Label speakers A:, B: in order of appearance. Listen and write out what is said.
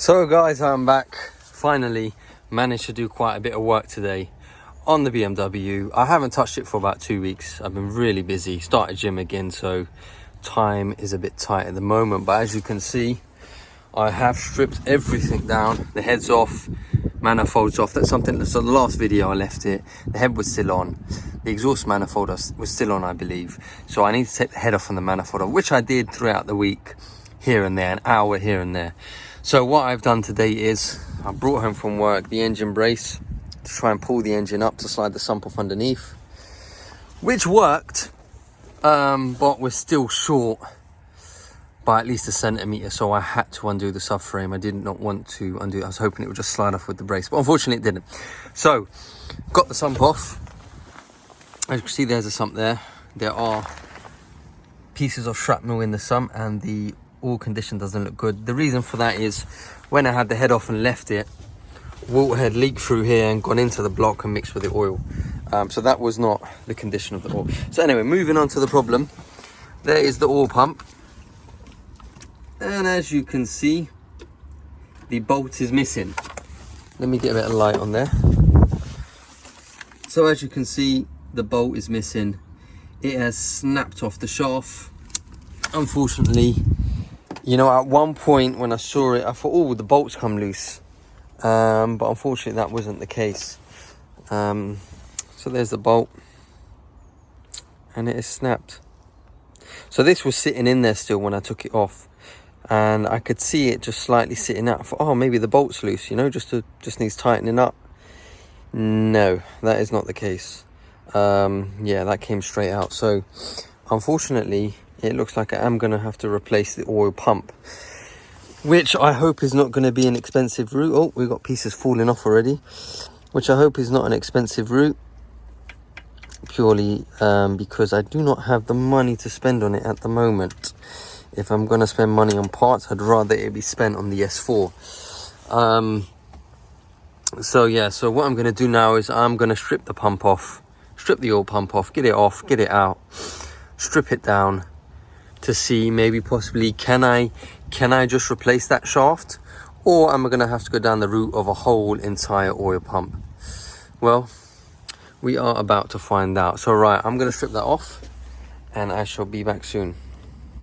A: So guys, I'm back. Finally managed to do quite a bit of work today on the BMW. I haven't touched it for about 2 weeks. I've been really busy, started gym again, so time is a bit tight at the moment. But as you can see, I have stripped everything down. The head's off, manifolds off. That's the last video I left it. The head was still on. The exhaust manifold was still on, I believe. So I need to take the head off on the manifold off, which I did throughout the week, here and there, an hour here and there. So what I've done today is I brought home from work the engine brace to try and pull the engine up to slide the sump off underneath, which worked, but we're still short by at least 1 centimetre, so I had to undo the subframe. I did not want to undo it. I was hoping it would just slide off with the brace, but unfortunately it didn't. So got the sump off. As you can see, there's a sump there. There are pieces of shrapnel in the sump and the oil condition doesn't look good. The reason for that is when I had the head off and left it, water had leaked through here and gone into the block and mixed with the oil. So that was not the condition of the oil. So anyway, moving on to the problem. There is the oil pump. And as you can see, the bolt is missing. Let me get a bit of light on there. So as you can see, the bolt is missing. It has snapped off the shaft. Unfortunately, you know, at one point when I saw it, I thought, oh, the bolts come loose. But unfortunately, that wasn't the case. So there's the bolt. And it is snapped. So this was sitting in there still when I took it off. And I could see it just slightly sitting out. I thought, oh, maybe the bolt's loose, you know, just needs tightening up. No, that is not the case. Yeah, that came straight out. So unfortunately, it looks like I am going to have to replace the oil pump, which I hope is not going to be an expensive route. Oh, we've got pieces falling off already, which I hope is not an expensive route, purely because I do not have the money to spend on it at the moment. If I'm going to spend money on parts, I'd rather it be spent on the S4. So yeah, so what I'm going to do now is I'm going to strip the pump off, strip the oil pump off, get it out, strip it down to see maybe possibly can I just replace that shaft, or am I going to have to go down the route of a whole entire oil pump? Well, we are about to find out. So right, I'm going to strip that off and I shall be back soon.